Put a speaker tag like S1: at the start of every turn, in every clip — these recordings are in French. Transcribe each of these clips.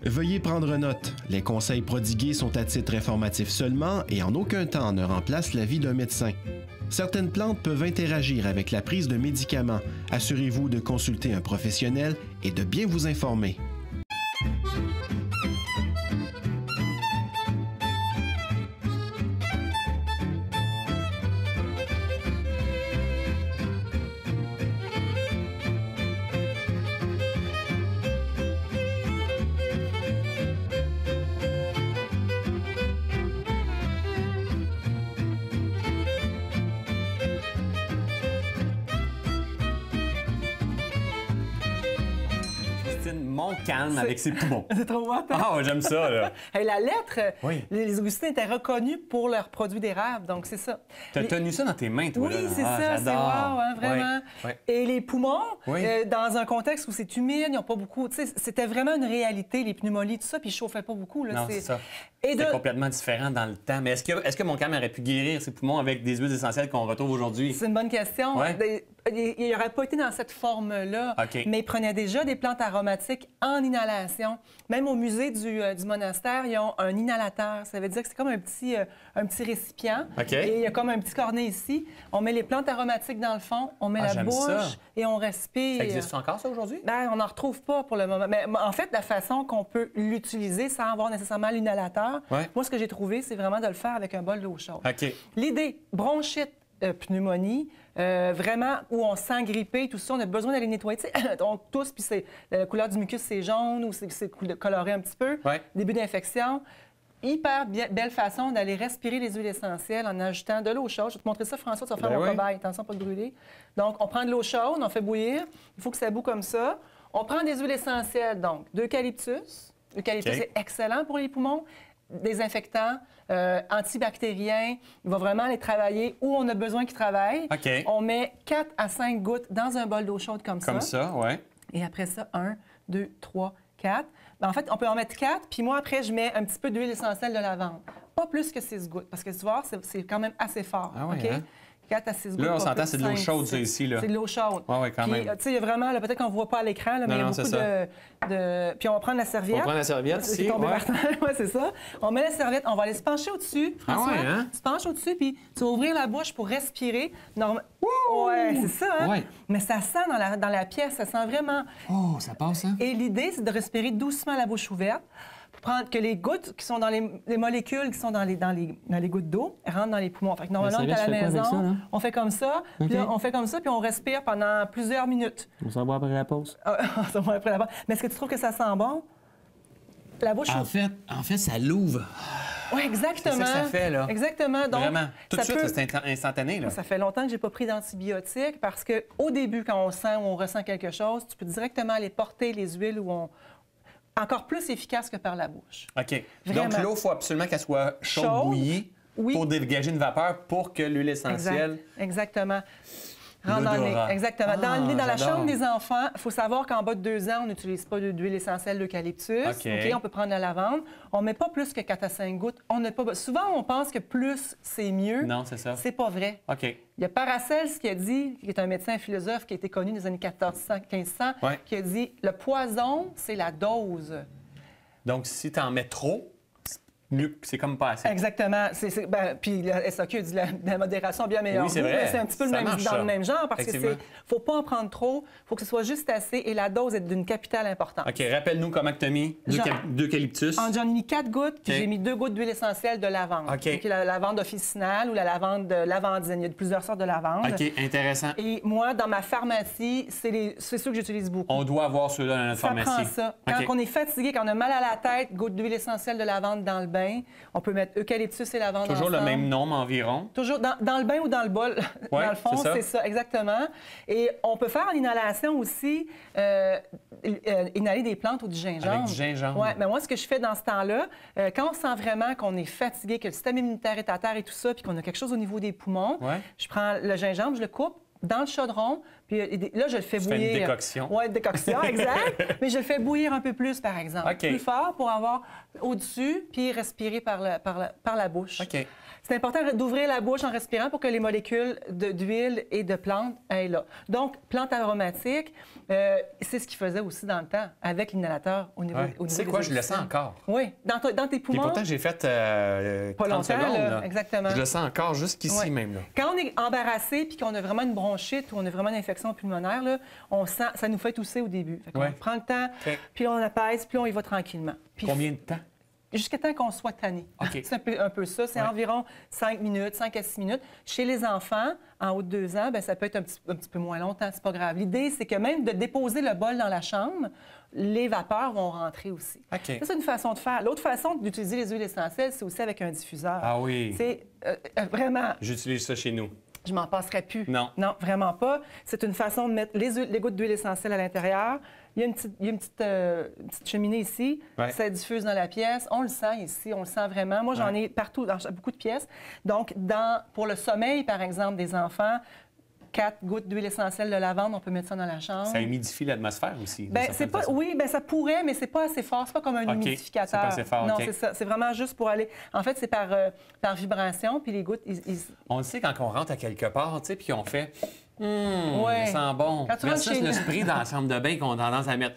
S1: Veuillez prendre note, les conseils prodigués sont à titre informatif seulement et en aucun temps ne remplacent l'avis d'un médecin. Certaines plantes peuvent interagir avec la prise de médicaments. Assurez-vous de consulter un professionnel et de bien vous informer.
S2: Mon calme avec ses poumons.
S3: C'est trop hot, hein?
S2: Ah, j'aime ça, là.
S3: Hey, la lettre,
S2: oui.
S3: Les Augustins étaient reconnus pour leurs produits d'érable, donc c'est ça.
S2: Tu as tenu ça dans tes mains, toi,
S3: oui,
S2: là.
S3: Oui, c'est ça, c'est wow, hein, vraiment.
S2: Oui.
S3: Et les poumons,
S2: oui.
S3: Dans un contexte où c'est humide, ils n'ont pas beaucoup... Tu sais, c'était vraiment une réalité, les pneumonies, tout ça, puis ils ne chauffaient pas beaucoup. Là,
S2: non, c'est ça. C'était complètement différent dans le temps. Mais est-ce que mon calme aurait pu guérir ses poumons avec des huiles essentielles qu'on retrouve aujourd'hui?
S3: C'est une bonne question.
S2: Ouais.
S3: Il n'aurait pas été dans cette forme-là, mais ils prenaient déjà des plantes aromatiques en inhalation. Même au musée du monastère, ils ont un inhalateur. Ça veut dire que c'est comme un petit récipient. Et il y a comme un petit cornet ici. On met les plantes aromatiques dans le fond, on met la bouche et on respire.
S2: Ça existe encore, ça, aujourd'hui?
S3: Ben, on n'en retrouve pas pour le moment. Mais en fait, la façon qu'on peut l'utiliser sans avoir nécessairement l'inhalateur, moi, ce que j'ai trouvé, c'est vraiment de le faire avec un bol d'eau chaude. L'idée, bronchite, pneumonie, vraiment où on sent gripper, tout ça, on a besoin d'aller nettoyer. On tousse, puis la couleur du mucus, c'est jaune ou c'est coloré un petit peu. Début d'infection. Hyper belle façon d'aller respirer les huiles essentielles en ajoutant de l'eau chaude. Je vais te montrer ça, François, tu vas faire mon cobaye. Attention, pas de brûler. Donc, on prend de l'eau chaude, on fait bouillir. Il faut que ça boue comme ça. On prend des huiles essentielles, donc d'eucalyptus. L'eucalyptus est excellent pour les poumons. Désinfectant, antibactérien. Il va vraiment aller travailler où on a besoin qu'il travaille. On met 4 à 5 gouttes dans un bol d'eau chaude comme ça.
S2: Comme ça, oui.
S3: Et après ça, 1, 2, 3, 4. Ben, en fait, on peut en mettre 4, puis moi, après, je mets un petit peu d'huile essentielle de lavande. Pas plus que 6 gouttes, parce que tu vois, c'est quand même assez fort.
S2: Ah oui, hein?
S3: 4 à 6 gouttes.
S2: Là, on s'entend, c'est de l'eau chaude, ça, ici.
S3: C'est de l'eau chaude.
S2: Oui, quand même.
S3: Tu sais, il y a vraiment, peut-être qu'on ne voit pas à l'écran, mais il y a beaucoup de... Puis on va prendre la serviette.
S2: On prend la serviette ici.
S3: Oui, c'est ça. On met la serviette, on va aller se pencher au-dessus. François, tu te penches au-dessus, puis tu vas ouvrir la bouche pour respirer. Oui, c'est ça, hein? Mais ça sent dans la pièce, ça sent vraiment...
S2: Oh, ça passe, hein?
S3: Et l'idée, c'est de respirer doucement la bouche ouverte. Prendre que les gouttes qui sont dans les molécules qui sont dans les gouttes d'eau rentrent dans les poumons. Fait que normalement, on est à la maison, on fait comme ça, puis là, on fait comme ça, puis on respire pendant plusieurs minutes.
S4: On s'en va après la pause.
S3: On va après la pause. Mais est-ce que tu trouves que ça sent bon? La bouche...
S4: En fait, ça l'ouvre.
S3: Oui, exactement.
S2: C'est ça que ça fait, là.
S3: Exactement. Donc,
S2: vraiment. Tout de suite, c'est instantané, là.
S3: Ça fait longtemps que j'ai pas pris d'antibiotiques parce qu'au début, quand on sent ou on ressent quelque chose, tu peux directement aller porter les huiles où on... Encore plus efficace que par la bouche.
S2: OK.
S3: Vraiment.
S2: Donc, l'eau, il faut absolument qu'elle soit chaude, bouillie, pour dégager une vapeur pour que l'huile essentielle...
S3: Exactement. Rentre dans le nez. Exactement. Dans la chambre des enfants, il faut savoir qu'en bas de 2 ans, on n'utilise pas d'huile essentielle d'eucalyptus. On peut prendre la lavande. On ne met pas plus que 4 à 5 gouttes. Souvent, on pense que plus, c'est mieux.
S2: Non, c'est ça.
S3: C'est pas vrai.
S2: OK.
S3: Il y a Paracelse qui a dit, qui est un médecin philosophe qui a été connu dans les années 1400-1500, qui a dit « Le poison, c'est la dose. »
S2: Donc, si tu en mets trop, mieux, c'est comme pas assez.
S3: Exactement. Puis la SAQ a dit la modération bien meilleure.
S2: Oui, c'est vrai.
S3: Mais c'est un petit peu dans le même genre parce que faut pas en prendre trop. Il faut que ce soit juste assez et la dose est d'une capitale importance.
S2: OK. Rappelle-nous comment tu as mis d'eucalyptus.
S3: J'en ai mis 4 gouttes, puis j'ai mis 2 gouttes d'huile essentielle de lavande.
S2: OK.
S3: La lavande officinale ou la lavande lavandine. Il y a plusieurs sortes de lavande.
S2: OK. Intéressant.
S3: Et moi, dans ma pharmacie, c'est ceux que j'utilise beaucoup.
S2: On doit avoir ceux-là dans notre pharmacie.
S3: Ça prend ça. Quand on est fatigué, quand on a mal à la tête, goutte d'huile essentielle de lavande dans le bain. On peut mettre eucalyptus et lavande
S2: Toujours
S3: ensemble.
S2: le même nombre environ.
S3: Toujours dans le bain ou dans le bol. Dans le fond, c'est ça, exactement. Et on peut faire en inhalation aussi, inhaler des plantes ou du gingembre.
S2: Avec du gingembre.
S3: Oui, mais moi, ce que je fais dans ce temps-là, quand on sent vraiment qu'on est fatigué, que le système immunitaire est à terre et tout ça, puis qu'on a quelque chose au niveau des poumons, je prends le gingembre, je le coupe dans le chaudron, Puis là, je le fais bouillir.
S2: Tu fais une décoction.
S3: Oui, décoction, exact. Mais je le fais bouillir un peu plus, par exemple. Plus fort pour avoir au-dessus, puis respirer par la bouche. C'est important d'ouvrir la bouche en respirant pour que les molécules d'huile et de plantes aillent là. Donc, plantes aromatiques, c'est ce qu'ils faisaient aussi dans le temps avec l'inhalateur au niveau,
S2: tu sais quoi, je le sens encore.
S3: Oui, dans tes poumons.
S2: Et pourtant, j'ai fait
S3: pas
S2: 30 secondes.
S3: Là. Exactement.
S2: Je le sens encore jusqu'ici même. Là.
S3: Quand on est embarrassé puis qu'on a vraiment une bronchite ou on a vraiment une infection pulmonaire, là, on sent, ça nous fait tousser au début. On prend le temps, puis on apaise, puis on y va tranquillement. Puis,
S2: combien de temps?
S3: Jusqu'à temps qu'on soit tanné. C'est un peu ça. C'est environ 5 minutes, 5 à 6 minutes. Chez les enfants, en haut de 2 ans, bien, ça peut être un petit peu moins longtemps. C'est pas grave. L'idée, c'est que même de déposer le bol dans la chambre, les vapeurs vont rentrer aussi. Ça, c'est une façon de faire. L'autre façon d'utiliser les huiles essentielles, c'est aussi avec un diffuseur.
S2: Ah oui.
S3: C'est vraiment...
S2: J'utilise ça chez nous.
S3: Je m'en passerais plus.
S2: Non.
S3: Non, vraiment pas. C'est une façon de mettre les gouttes d'huile essentielle à l'intérieur. Il y a une petite cheminée ici. Ça diffuse dans la pièce. On le sent ici, on le sent vraiment. Moi, j'en ai partout, dans beaucoup de pièces. Donc, pour le sommeil, par exemple, des enfants, 4 gouttes d'huile essentielle de lavande, on peut mettre ça dans la chambre. Ça
S2: humidifie l'atmosphère aussi.
S3: Oui, ça pourrait, mais c'est pas assez fort. C'est pas comme un humidificateur.
S2: C'est pas assez fort.
S3: Non, c'est ça. C'est vraiment juste pour aller... En fait, c'est par vibration, puis les gouttes...
S2: On le sait quand on rentre à quelque part, tu sais, puis on fait... ça sent bon.
S3: Quand tu rentres chez
S2: le spray dans la chambre de bain qu'on a tendance à mettre...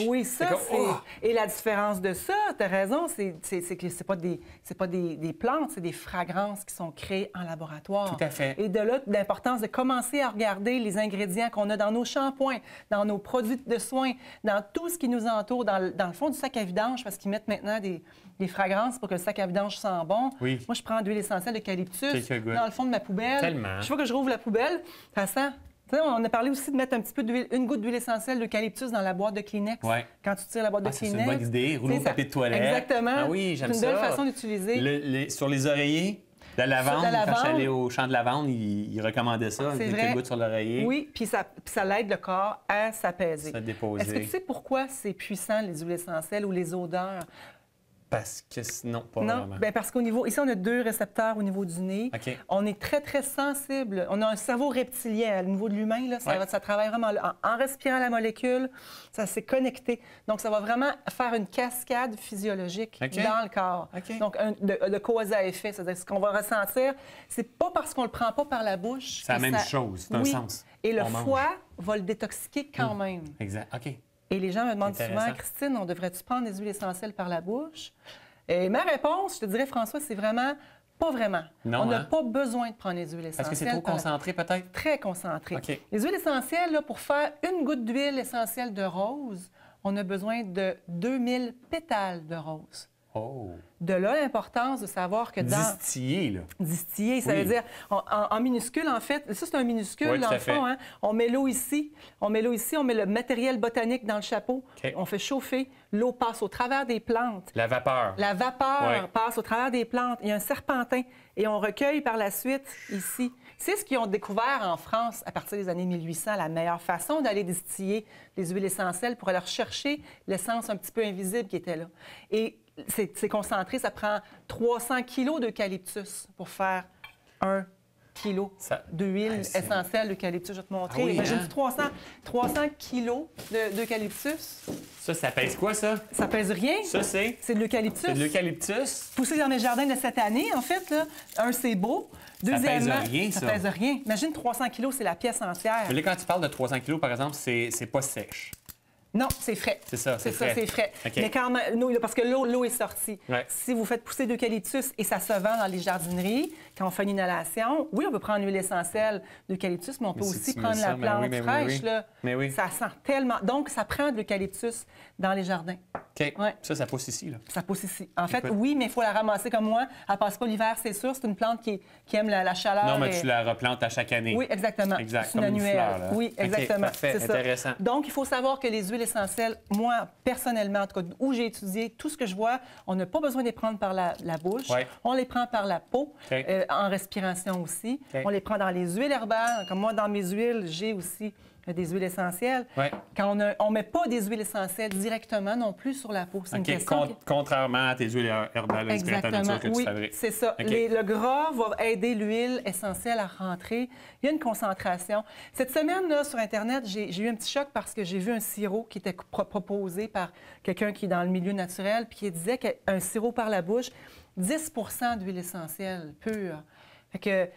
S3: Oui, ça, c'est... Et la différence de ça, tu as raison, c'est que c'est pas des plantes, c'est des fragrances qui sont créées en laboratoire.
S2: Tout à fait.
S3: Et de là, l'importance de commencer à regarder les ingrédients qu'on a dans nos shampoings, dans nos produits de soins, dans tout ce qui nous entoure, dans le fond du sac à vidange, parce qu'ils mettent maintenant des fragrances pour que le sac à vidange sent bon.
S2: Oui.
S3: Moi, je prends de l'huile essentielle d'eucalyptus dans le fond de ma poubelle.
S2: Tellement.
S3: Chaque fois que je rouvre la poubelle, ça sent... On a parlé aussi de mettre un petit peu une goutte d'huile essentielle d'eucalyptus dans la boîte de Kleenex. Quand tu tires la boîte de Kleenex.
S2: C'est une bonne idée. Rouleau de papier de toilette.
S3: Exactement.
S2: Ah oui, j'aime ça.
S3: C'est une belle façon d'utiliser.
S2: Sur les oreillers, la lavande, quand je suis allée au champ de lavande, ils recommandaient ça, quelques gouttes sur l'oreiller.
S3: Oui, puis ça l'aide le corps à s'apaiser.
S2: Se déposer.
S3: Est-ce que tu sais pourquoi c'est puissant, les huiles essentielles ou les odeurs?
S2: Parce que sinon, pas vraiment.
S3: Bien, parce qu'au niveau... Ici, on a 2 récepteurs au niveau du nez. On est très, très sensible. On a un cerveau reptilien. Au niveau de l'humain, là, ça travaille vraiment là. En respirant la molécule, ça s'est connecté. Donc, ça va vraiment faire une cascade physiologique dans le corps. Donc, de cause à effet. C'est-à-dire ce qu'on va ressentir, c'est pas parce qu'on le prend pas par la bouche.
S2: C'est la même chose. C'est un sens.
S3: Et le foie va le détoxiquer quand même.
S2: Exact. OK.
S3: Et les gens me demandent souvent, Christine, on devrait-tu prendre des huiles essentielles par la bouche? Et ma réponse, je te dirais, François, c'est vraiment pas vraiment.
S2: Non,
S3: on n'a pas besoin de prendre les huiles essentielles.
S2: Parce que c'est trop concentré, peut-être?
S3: Très concentré. Les huiles essentielles, là, pour faire une goutte d'huile essentielle de rose, on a besoin de 2000 pétales de rose.
S2: Oh!
S3: De là, l'importance de savoir que dans...
S2: Distiller, là.
S3: Distiller, ça veut dire... En minuscule, en fait, ça, c'est un minuscule, dans le fond. Hein? On met l'eau ici. On met le matériel botanique dans le chapeau. On fait chauffer. L'eau passe au travers des plantes.
S2: La vapeur.
S3: La vapeur passe au travers des plantes. Il y a un serpentin. Et on recueille par la suite ici. C'est ce qu'ils ont découvert en France à partir des années 1800, la meilleure façon d'aller distiller les huiles essentielles pour aller rechercher l'essence un petit peu invisible qui était là. Et c'est concentré, ça prend 300 kilos d'eucalyptus pour faire 1 kilo d'huile essentielle d'eucalyptus. Je vais te montrer. Imagine 300 kilos d'eucalyptus.
S2: Ça pèse quoi, ça?
S3: Ça pèse rien.
S2: Ça, c'est?
S3: C'est de l'eucalyptus.
S2: C'est de l'eucalyptus.
S3: Poussé dans mes jardins de cette année, en fait. Là. C'est beau. Deuxièmement,
S2: ça pèse rien, ça.
S3: Ça pèse rien. Imagine 300 kilos, c'est la pièce entière.
S2: Mais là, quand tu parles de 300 kilos, par exemple, c'est pas sèche.
S3: Non, c'est frais.
S2: C'est ça, c'est frais.
S3: C'est frais. Mais quand même, parce que l'eau est sortie. Si vous faites pousser d'eucalyptus et ça se vend dans les jardineries, quand on fait une inhalation, oui, on peut prendre l'huile essentielle d'eucalyptus, mais on peut aussi prendre la plante fraîche. Là. Ça sent tellement... Donc, ça prend de l'eucalyptus dans les jardins.
S2: OK. Ça pousse ici, là. Ça
S3: pousse ici. En fait, oui, mais il faut la ramasser comme moi. Elle ne passe pas l'hiver, c'est sûr. C'est une plante qui aime la chaleur.
S2: Non, mais tu la replantes à chaque année.
S3: Oui, exactement.
S2: Exact.
S3: C'est une annuelle.
S2: Fleur, là.
S3: Oui, exactement.
S2: Parfait.
S3: C'est
S2: intéressant.
S3: Ça. Donc, il faut savoir que les huiles essentielles, moi, personnellement, en tout cas, où j'ai étudié, tout ce que je vois, on n'a pas besoin de les prendre par la bouche. On les prend par la peau, en respiration aussi. On les prend dans les huiles herbales. Comme moi, dans mes huiles, j'ai aussi des huiles essentielles.
S2: Ouais.
S3: Quand on met pas des huiles essentielles directement non plus sur la peau. C'est une question
S2: contrairement à tes huiles herbales inspirées de la nature que tu fabriques.
S3: C'est ça. Le gras va aider l'huile essentielle à rentrer. Il y a une concentration. Cette semaine, là, sur Internet, j'ai eu un petit choc parce que j'ai vu un sirop qui était proposé par quelqu'un qui est dans le milieu naturel puis qui disait qu'un sirop par la bouche, 10 d'huile essentielle pure.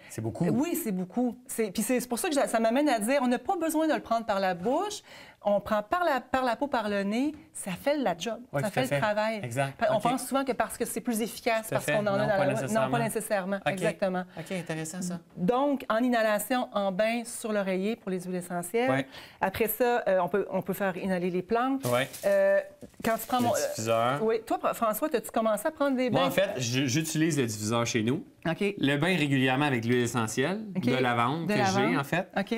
S2: C'est beaucoup.
S3: Oui, c'est beaucoup. Puis c'est pour ça que ça m'amène à dire, on n'a pas besoin de le prendre par la bouche. On prend par la peau, par le nez, ça fait la job, ça fait le travail.
S2: Exact.
S3: On pense souvent que parce que c'est plus efficace, parce qu'on en a dans la... Non, pas nécessairement. Exactement.
S2: OK, intéressant ça.
S3: Donc, en inhalation, en bain sur l'oreiller pour les huiles essentielles.
S2: Ouais.
S3: Après ça, on peut faire inhaler les plantes.
S2: Ouais.
S3: Quand tu prends
S2: le diffuseur.
S3: Oui. Toi, François, as-tu commencé à prendre des bains?
S2: Moi, en fait, j'utilise le diffuseur chez nous.
S3: OK.
S2: Le bain régulièrement avec l'huile essentielle de lavande que j'ai, en fait.
S3: OK.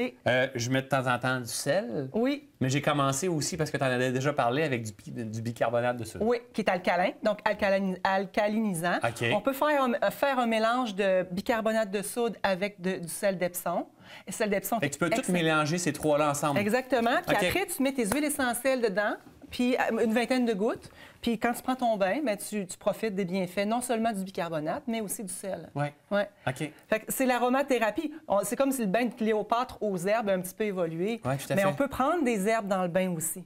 S2: Je mets de temps en temps du sel.
S3: Oui.
S2: Mais j'ai commencé aussi, parce que tu en avais déjà parlé, avec du bicarbonate de soude.
S3: Oui, qui est alcalin, donc alcalinisant.
S2: OK.
S3: On peut faire un mélange de bicarbonate de soude avec du sel d'Epsom. Et sel d'Epsom.
S2: Fait que tu peux tout mélanger ces trois-là ensemble.
S3: Exactement. Puis après, tu mets tes huiles essentielles dedans, puis une vingtaine de gouttes. Puis quand tu prends ton bain, bien, tu profites des bienfaits, non seulement du bicarbonate, mais aussi du sel.
S2: Oui.
S3: Ouais.
S2: OK.
S3: Fait que c'est l'aromathérapie. C'est comme si le bain de Cléopâtre aux herbes a un petit peu évolué.
S2: Oui, tout à fait.
S3: Mais on peut prendre des herbes dans le bain aussi.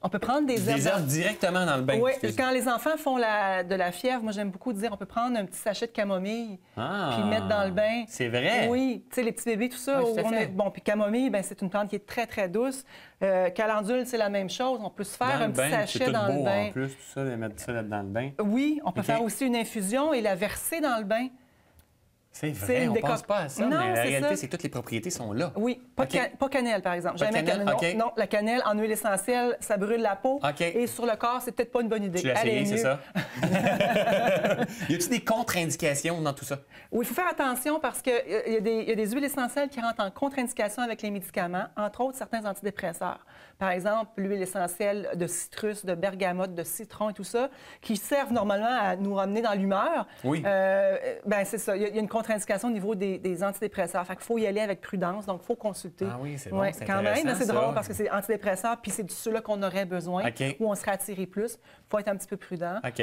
S3: On peut prendre des herbes
S2: directement dans le bain.
S3: Oui, quand les enfants font de la fièvre, moi, j'aime beaucoup dire on peut prendre un petit sachet de camomille puis mettre dans le bain.
S2: C'est vrai?
S3: Oui. Tu sais, les petits bébés, tout ça. Bon, puis camomille, bien, c'est une plante qui est très, très douce. Calendule, c'est la même chose. On peut se faire un petit sachet dans le bain.
S2: En plus, tout ça, de mettre ça dans le bain.
S3: Oui, on peut faire aussi une infusion et la verser dans le bain.
S2: C'est vrai, on ne pense pas à ça,
S3: non,
S2: mais la réalité, c'est que toutes les propriétés sont là.
S3: Oui, pas cannelle, par exemple. Jamais cannelle. Non, la cannelle en huile essentielle, ça brûle la peau. Et sur le corps, c'est peut-être pas une bonne idée.
S2: Tu l'as essayé, c'est ça? Y a-t-il des contre-indications dans tout ça?
S3: Oui, il faut faire attention parce qu'il y a des huiles essentielles qui rentrent en contre-indication avec les médicaments, entre autres certains antidépresseurs. Par exemple, l'huile essentielle de citrus, de bergamote, de citron et tout ça, qui servent normalement à nous ramener dans l'humeur.
S2: Oui.
S3: Bien, c'est ça. Il y a une contre-indication au niveau des antidépresseurs. Fait qu'il faut y aller avec prudence, donc il faut consulter.
S2: Ah oui, c'est bon, c'est
S3: quand même, c'est
S2: ça.
S3: drôle parce que c'est antidépresseur, puis c'est de ceux-là qu'on aurait besoin, où on serait attiré plus. Il faut être un petit peu prudent.
S2: OK.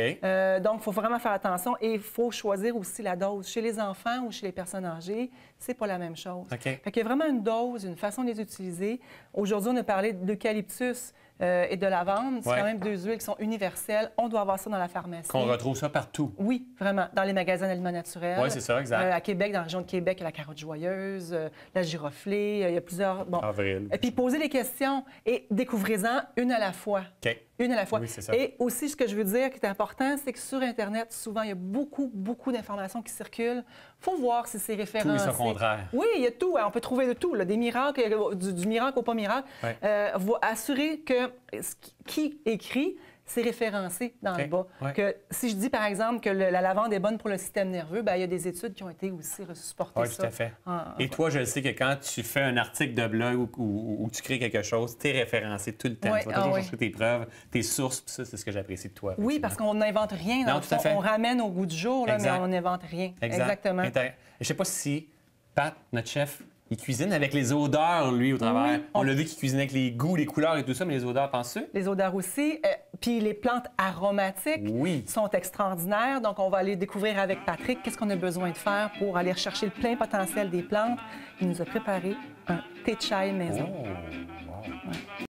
S3: Donc, il faut vraiment faire attention et il faut choisir aussi la dose. Chez les enfants ou chez les personnes âgées, c'est pas la même chose.
S2: OK.
S3: Fait qu'il y a vraiment une dose, une façon de les utiliser. Aujourd'hui, on a parlé d'eucalyptus et de lavande. C'est quand même deux huiles qui sont universelles. On doit avoir ça dans la pharmacie.
S2: Qu'on retrouve ça partout.
S3: Oui, vraiment. Dans les magasins d'aliments naturels.
S2: Oui, c'est ça, exact.
S3: À Québec, dans la région de Québec, il y a la carotte joyeuse, la giroflée, il y a plusieurs... Bon.
S2: Avril.
S3: Et puis, posez les questions et découvrez-en une à la fois.
S2: OK.
S3: Une à la fois.
S2: Oui, c'est ça.
S3: Et aussi, ce que je veux dire qui est important, c'est que sur Internet, souvent, il y a beaucoup, beaucoup d'informations qui circulent. Il faut voir si c'est référencé.
S2: Tout est son contraire.
S3: Oui, il y a tout. On peut trouver de tout. Là, des miracles, du miracle au pas miracle.
S2: Ouais.
S3: Assurer que qui écrit, c'est référencé dans le bas.
S2: Ouais.
S3: Que si je dis, par exemple, que la lavande est bonne pour le système nerveux, bien, il y a des études qui ont été aussi supportées.
S2: Oui, tout à fait. Et toi, je sais que quand tu fais un article de blog ou tu crées quelque chose, tu es référencé tout le temps. Tu vas toujours chercher tes preuves, tes sources, puis ça, c'est ce que j'apprécie de toi.
S3: Oui, parce qu'on n'invente rien.
S2: Non, tout à fait.
S3: On ramène au goût du jour, là, mais on n'invente rien.
S2: Exactement. Je ne sais pas si Pat, notre chef, il cuisine avec les odeurs, lui, au travers.
S3: Oui.
S2: On l'a vu qu'il cuisinait avec les goûts, les couleurs et tout ça, mais les odeurs, penses-tu?
S3: Les odeurs aussi. Puis les plantes aromatiques sont extraordinaires. Donc, on va aller découvrir avec Patrick qu'est-ce qu'on a besoin de faire pour aller rechercher le plein potentiel des plantes. Il nous a préparé un thé de chai maison.
S2: Oh, wow.